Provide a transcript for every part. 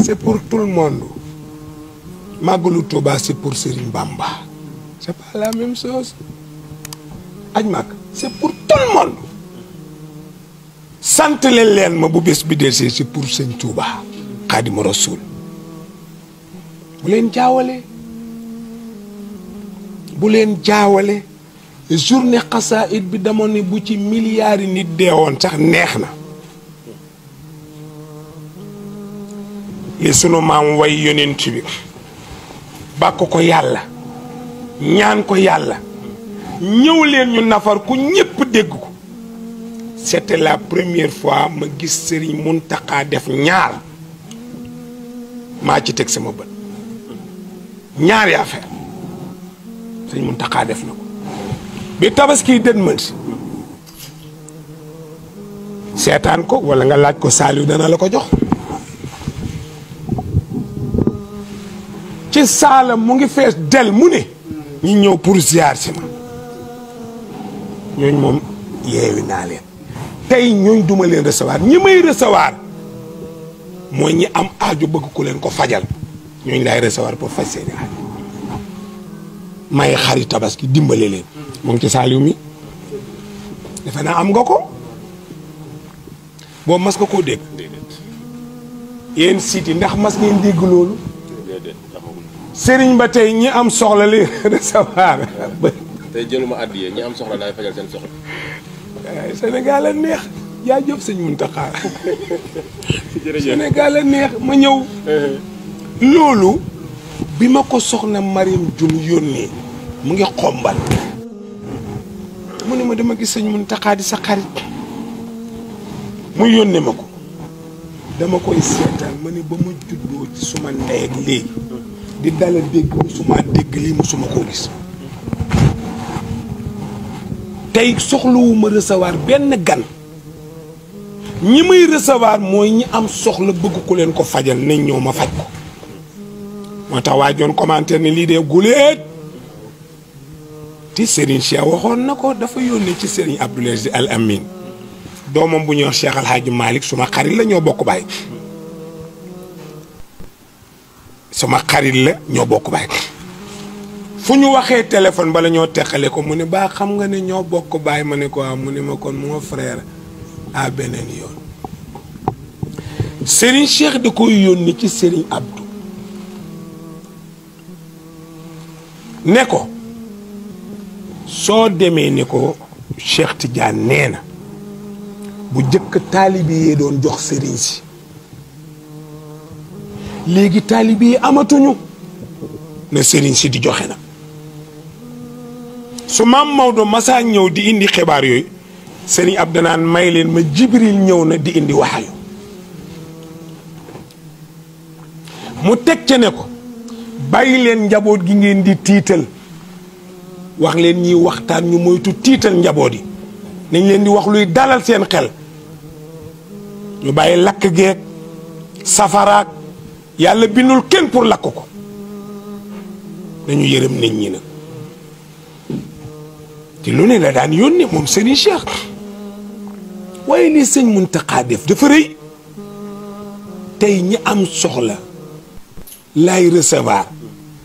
C'est pour tout le monde. Magalu Touba, c'est pour Serigne Bamba. C'est pas la même chose. Ajmak, c'est pour tout le monde. Sant leen ma bu bés bi delsee c'est pour Serigne Touba Xaadimu Rasuul. Bu leen jaawale. Bu leen jaawale. Journée xasaayid bi dama ne bu ci milliards nit deewoon sax neex na. li sunu maam way yonent bi bàkk ko yàlla ñaan ko yàlla ñëw leen ñu nafar ku ñépp dégg ko. C'était la première fois ma gis Serigne Mountakha def ñaar maa ci teg sama bët ñaari affaire Serigne Mountakha def na ko bi tabaski dën mën si seetaan ko wala nga laaj ko Saliou dana la ko jox. ci saalam mu ngi fees del mu ne ñi ñëw pour ziar si ma ñooñ moom yeewi naa leen tey ñooñ duma leen recevoir ñi may recevoir mooy ñi am aajo bëgg ku leen ko fajal ñooñ laay recevoir pour faj seeni aajo may xari tabaski dimbale leen mu ngi ci Saliou mi defe naa am nga ko boobu mas nga koo dégg yéen siit yi ndax mas ngeen dégg loolu Serigne ba tey ñi am soxla li recevoir. tey jëluma àddiya ñi am soxla laay fajal seen soxla. Sénégal a neex yaa jëf sëñ Mountakha. Sénégal a neex ma ñëw. loolu bi ma ko soxna Mariam Jum yónnee mu ngi xombal. mu ne ma dama gis sëñ Mountakha di sa xarit mu yónnee ma ko dama koy seetaan ma ne ba ma juddoo ci suma ndey ak léegi. di dala dégg musuma dégg lii musuma koo gis tey soxlawuma recevoir benn gan ñi may recevoir mooy ñi am soxla bëgg ku leen ko fajal nañ ñëw ma faj ko moo tax waa joon commentaire ni lii dee guleet ti Serigne Cheikh waxoon na ko dafa yónnee ci Serigne Abdoul Aziz Al Amin doomam bu ñuy wax Cheikh Al Hadji Malick suma xarit la ñoo bokk baay sama xarit la ñoo bokk baay fu ñu waxee téléphone bala ñoo teqale ko mu ne baa xam nga ne ñoo bokk baay ma ne ko waaw mu ne ma kon mon frère à beneen yoon Serigne Cheikh da koy yónni ci Serigne Abdou ne ko soo demee ne ko Cheikh Tidiane nee na bu jëkk taalibi yee doon jox Serigne si léegi taalibe yi amatuñu ne Serigne si di joxe na su maam Maodo masaa ñëw di indi xibaar yooyu Serigne Abdou naan may leen ma Jibril ñëw na di indi waxayu mu teg ca ne ko bàyyi leen njaboot gi ngeen di tiital wax leen ñiy waxtaan ñu moytu tiital njaboot yi nañ leen di wax luy dalal seen xel ñu bàyyi lakk geek safaraak yàlla bindul kenn pour lakk ko nañu yërëm nit ñi nag te lu ne la daan yónnee moom Serigne Cheikh waaye lii sëñ Mountakha def dafa rëy tey ñi am soxla laay recevoir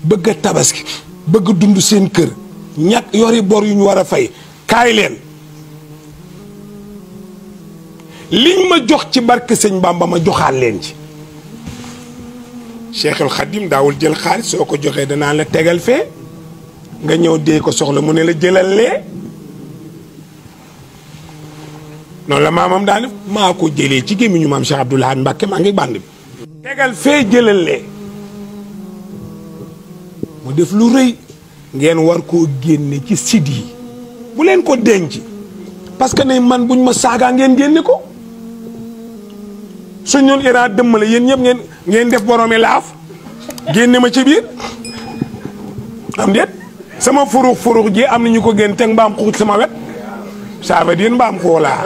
bëgg a tabaski bëgg dund seen kër ñàkk yori bor yu ñu war a fay kaay leen liñ ma jox ci barke sëñ Bamba ma joxaat leen ci Cheikhul Khadim daawul jël xaalis soo ko joxee danaa la tegal fee nga ñëw dee ko soxla mu ne la jëlal lee noonu la maamam daa def maa ko jëlee ci gémmiñu maam Cheikh Abdoul Ahad Mbacké maa ngi bànd bi tegal fee jëlal lee mu def lu rëy ngeen war koo génne ci site yi bu leen ko denc parce que ne man buñ ma saagaa ngeen génne ko su ñoon Iran dëmm la yéen ñëpp ngeen def boroomi laaf génne ma ci biir am déet sama furux ji am na ñu ko génn teg mbaam xuux sama wet ça veut dire mbaam xuux laa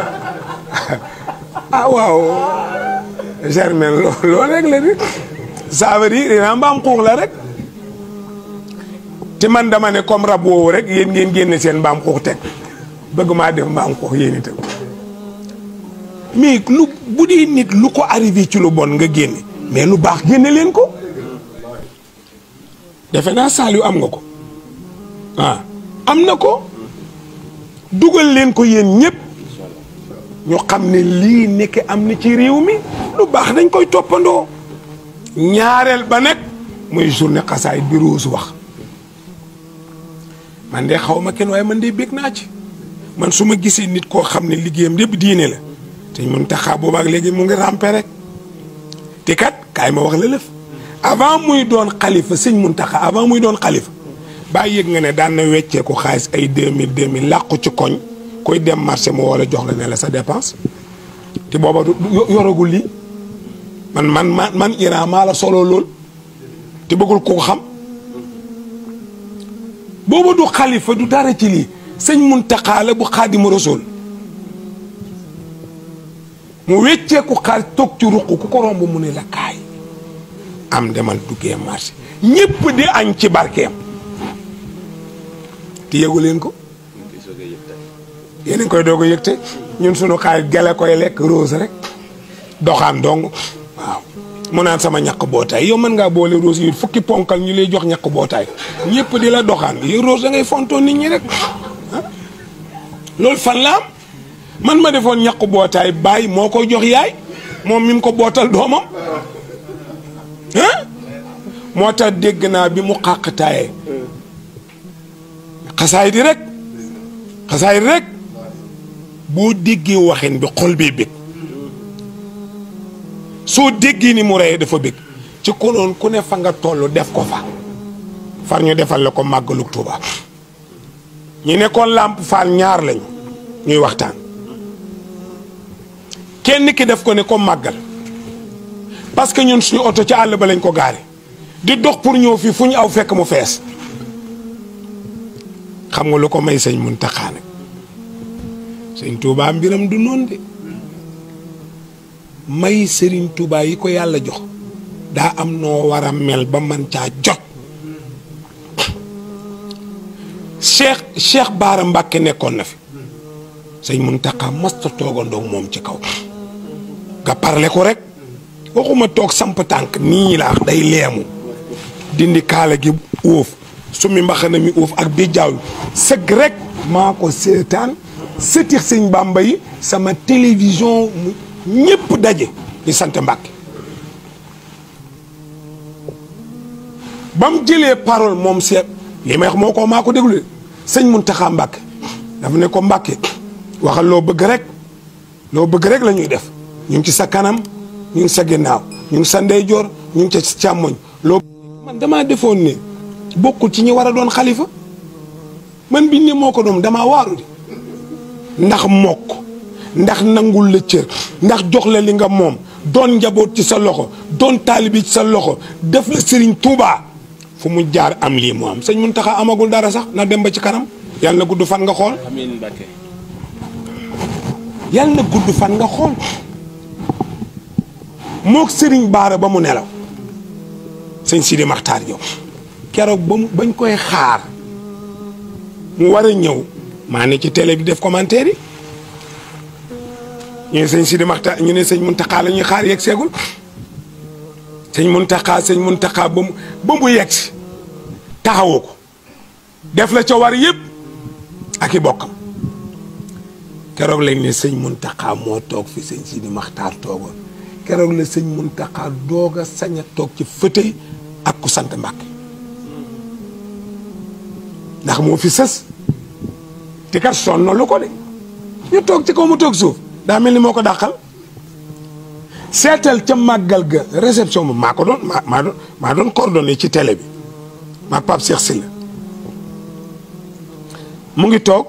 ah waaw Germaine loolu rek la di ça veut dire Iran mbaam xuux la rek te man dama ne comme rab woowu rek yéen ngeen génne seen mbaam xuux teg bëgg maa def mbaam xuux yéen itam mais lu bu dee nit lu ko arrivé ci lu bon nga génne mais lu baax génne leen ko defe naa Saliou am nga ko am na ko dugal leen ko yéen ñëpp ñu xam ne lii nekk am na ci réew mi lu baax dañ koy toppandoo ñaareel ba nag muy journée xasaayid bi Rose wax man de xaw ma kenn waaye man de bég naa ci man su ma gisee nit koo xam ne liggéeyam lépp diine la te mun taxaa boobaak léegi mu ngi rampe rek te kat kaay ma wax la lëf avant muy doon xalifa sëñ Muntaxa avant muy doon xalifa baa yëg nga ne daan na weccee ko xaalis ay 2000 làqu ci koñ koy dem marché mu wala jox la ne la sa dépense te booba yoragul lii man Iran maa la solo lool te bëggul ko xam booba du xalifa du dara ci lii sëñ Muntaxa la bu Xaadimu Rasuul mu weccee ko xaalis toog ci ruq ku ko romb mu ne la kaay am demal duggee marché ñépp di añ ci barkeem te yëgu leen ko yéen a ngi koy doog a yëg te ñun sunu xaalis gele koy lekk Rose rek doxaan dong waaw mu naan sama ñaq bootaay yow mën ngaa boole Rose yi fukki ponkal ñu lay jox ñaq bootaay ñëpp di la doxaan yow Rose da ngay fontoon nit ñi rek loolu fan la am man ma defoon ñaq bootaay bàyyi moo koy jox yaay moom mi mu ko bootal doomam moo tax dégg naa bi mu xàqtaayee xasaay di rek boo déggee waxin bi xol bee bég soo déggee ni mu reyee dafa bég ci konoon ku ne fa nga toll def ko fa far ñu defal la ko màggalu Tuuba ñu nekkoon Lamp Fall ñaar lañu ñuy waxtaan kenn ki def ko ne ko màggal parce que ñun suñu oto ci àll ba lañ ko gaare di dox pour ñëw fii fu ñu aw fekk mu fees xam nga lu ko may sëñ Muntaxa nag sëñ Touba mbiram du noonu de may sëriñ Touba yi ko yàlla jox daa am noo war a mel ba man caa jot Cheikh Baara Mbàkke nekkoon na fi sëñ Muntaxa masta toogandoo moom ci kaw nga parle ko rek waxuma toog samp tànk nii laa day leemu dindi kaala gi uuf sumi mbaxana mi uuf ak bi jaaw sëgg rek maa ko seetaan sëtix sëñ Bàmba yi sama télévision ñépp daje ñu sant Mbàkke ba mu jëlee parole moom seet li may wax maa ko déglu sëñ Muntaxa Mbàkke dafa ne ko Mbàkke waxal loo bëgg rek la ñuy def ñu ngi ci sa kanam ñu ngi sa ginnaaw ñu ngi sa ndeyjoor ñu ngi ci càmmoñ loo man damaa defoon ne bokkul ci ñi war a doon xalifa man biñ ne moo ko doom damaa waaru di ndax mokk ndax nangul la cër ndax jox la li nga moom doon njaboot ci sa loxo doon taalibi ci sa loxo def la Sëriñ Tuubaa fu mu jaar am lii mu am sëñ Muntaxa amagul dara sax na dem ba ci kanam yàlla na gudd fan nga xool amiin Mbàkke yàlla na gudd fan nga xool mook Sëriñ Baara ba mu nelaw sëñ Sidi Maxtaar Jaw keroog bañ koy xaar mu war a ñëw maa ne ci télé bi def commentaire yi ñu ne sëñ Sidi Maxtaar ñu ne sëñ Muntaxa la ñuy xaar yegg seegul sëñ Muntaxa ba mu yegg si taxawoo ko def la ca war yëpp ak i bokkam keroog lañ ne sëñ Muntaxa moo toog fi sëñ Sidi Maxtaar toogoon keroog la sëñ Muntaxa doog a sañ a toog ci fauteuil ak ku sant Mbàkke ndax moo fi sës te kat sonn lu ko de ñu toog ci kaw mu toog suuf daa mel ni moo ko dàqal seetal ca màggal ga réception bi maa doon coordonné ci télé bi maa Pape Cheikh Sylla mu ngi toog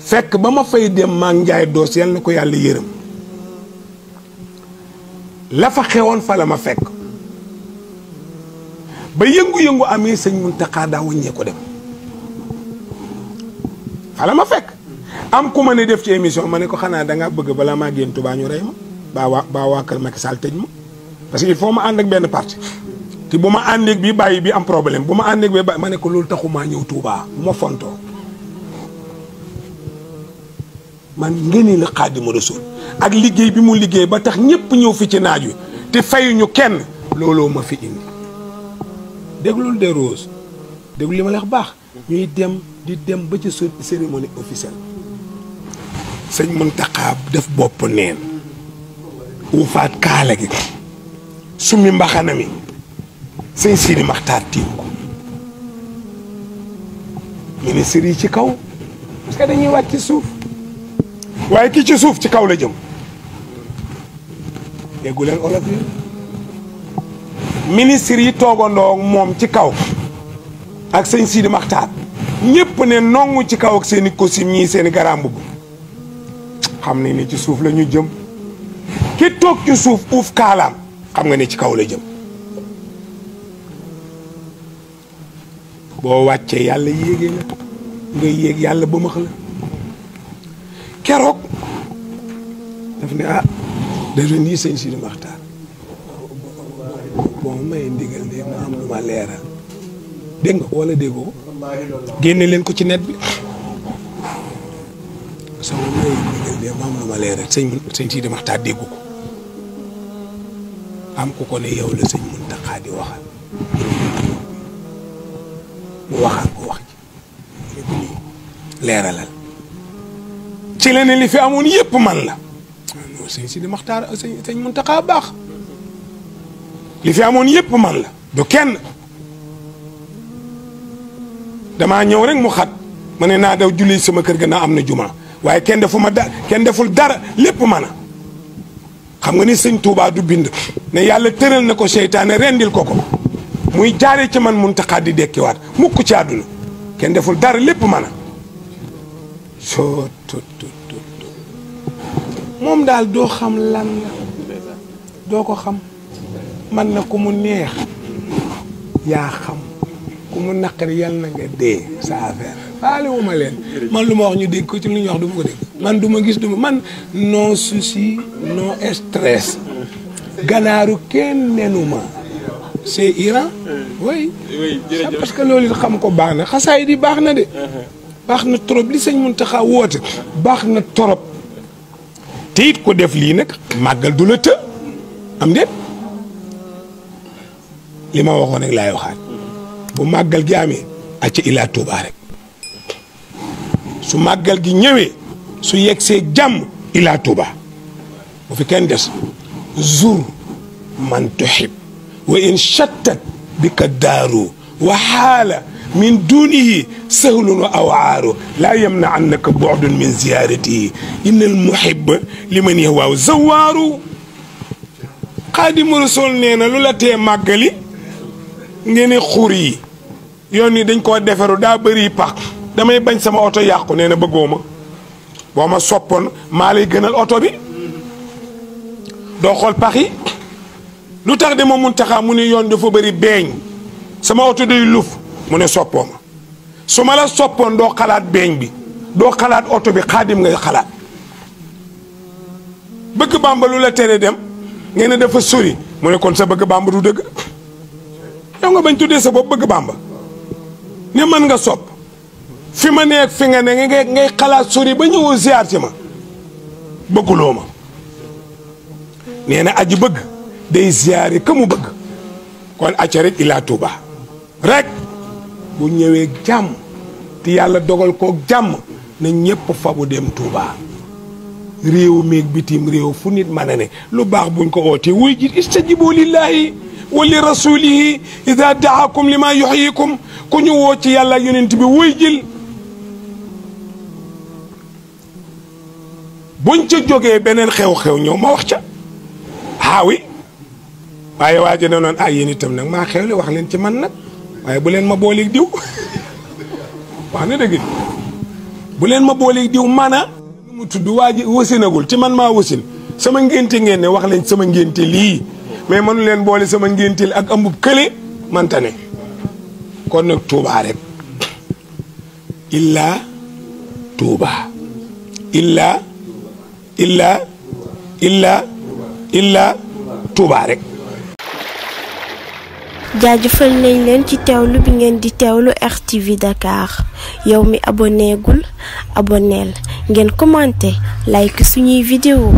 fekk ba ma fay dem maa njaay doos yal na ko yàlla yërëm la fa xewoon fa la ma fekk ba yëngu-yëngu amee sëñ Muntaxa daa wëññee ko dem fa la ma fekk am ku ma ne def ci émission ma ne ko xanaa dangaa bëgg balaa maa génn Touba ñu rey ma baa waa kër Macky Sall tëj ma parce que il faut ma ànd ak benn parti te bu ma àndeeg bi bàyyi bi am problème bu ma àndeeg bi bàyyi ma ne ko loolu taxumaa ñëw Touba bu ma fontoo man ngeen la Xaadimu Rasuul ak liggéey bi mu liggéey ba tax ñëpp ñëw fi ci naaj wi te fayuñu kenn looloo ma fi indi déglul de Rose déglu li ma la wax baax ñuy dem di dem ba ci cérémonie officielle sëñ Muntaxa def bopp neen uufaat kaala gi summi mbaxana mi sëñ Sidi Maxtaar tiim ko ministre yi ci kaw parce que dañuy wàcc ci suuf waaye ki ci suuf ci kaw la jëm déggu leen olof yi ministre yi toogandoo moom ci kaw ak sëñ Sidi Maxtaar ñépp ne nongu ci kaw ak seeni costume ñii seeni garam mbubb xam ne ni ci suuf la ñu jëm ki toog ci suuf uuf kaalaam xam nga ne ci kaw la jëm boo wàccee yàlla yéegee la nga yéeg yàlla ba max la keroog daf ne dafa nii sëñ Sidi Maxtaar bon may ndigal de ma am lu ma leeral dégg nga wala déggoo génne leen ko ci net bi sama may ndigal de ma am lu ma leeral sëñ Sidi Maxtaar déggu ko am ku ko ne yow la sëñ Muntaxa di waxal mu waxal ko wax ji ko nii leeralal ci la ne li fi amoon yépp man la non sëñ Sidi Maxtaar sëñ Muntaxa baax li fi amoon yépp man la du kenn damaa ñëw rek mu xat ma ne naa daw julli sama kër ga naa am na juma waaye kenn deful dara lépp man a xam nga ni sëñ Touba du bind ne yàlla tëral na ko seytaane rendil ko muy jaaree ci man Muntaxa di dekkiwaat mukk ci àdduna kenn deful dara lépp man a soo moom daal doo xam lan la doo ko xam man na ku mu neex yaa xam ku mu naqari yal na nga dee sa affaire faale wu ma leen man lu ma wax ñu dégg ko ci lu ñu wax du ma ko dégg man du ma gis du ma man non souci non stress ganaaru kenn nenu ma c'est Iran oui parce que loolu xam ko baax na xasaay di baax na de baax na trop li sëñ Muntaxa woote baax na trop te it ko def lii nag màggal du la të am déet li ma waxoon rek laay waxaat bu màggal gi amee acca ilaa Tuuba rek su màggal gi ñëwee su yegsee jàmm ilaa Tuuba bu fi kenn des zur man tuhib wa in chattat bika daaru wa xaala min dunihi sahlun wa awaaru laa yamna annaka bu'dun min ziyaratihi inna al muhibba liman yahwaahu zawaaru Xaadimu Rasuul nee na lu la tee màggali ngeen ne xur yi yoon yi dañ koo deferu daa bëri pax damay bañ sama oto yàqu nee na bëggoo ma boo ma soppoon maa lay gënal oto bi doo xool pax yi lu tax de ma Muntaxa mu ne yoon dafa bëri beeñ sama oto day luf mu ne soppoo ma su ma la soppoon doo xalaat beeñ bi doo xalaat oto bi Xaadim ngay xalaat bëgg Bàmba lu la tere dem ngeen ne dafa sori mu ne kon sa bëgg Bàmba du dëgg yow nga bañ tuddee sa bopp bëgg Bàmba ne mën nga sopp fi ma nekk fi nga ne ngay xalaat sori ba ñëwoo ziar ci ma bëgguloo ma nee na aji bëgg day ziare ka mu bëgg kon acca rek ilaa Tuuba rek bu ñëwee jàmm te yàlla dogal koog jàmm na ñépp fa bu dem Tuuba réew meeg bitim réew fu nit mën a ne lu baax buñ ko ootee wuy ji istajibu lillahi wa li rasulihi ida daakum lima yuhyikum ku ñu woo ci yàlla yonent bi wuy jil buñ ca jógee beneen xew-xew ñëw ma wax ca aawi waaye waa ji ne noonu yéen itam nag maa xewle wax leen ci man nag waaye bu leen ma booleeg diw wax na dëgg bu leen ma booleeg diw mana mu tudd waa ji wasinagul ci man maa wasin sama ngénte ngeen ne wax leen sama ngénte lii mais mënu leen boole sama ngénte ak ambub kële manta ne kon nag Tuuba rek illaa Tuuba illaa Tuuba rek. jaajëfal nañ leen ci teewlu bi ngeen di teewlu RTV Dakar yow mi abonné gul abonneel ngeen commenté like suñuy vidéo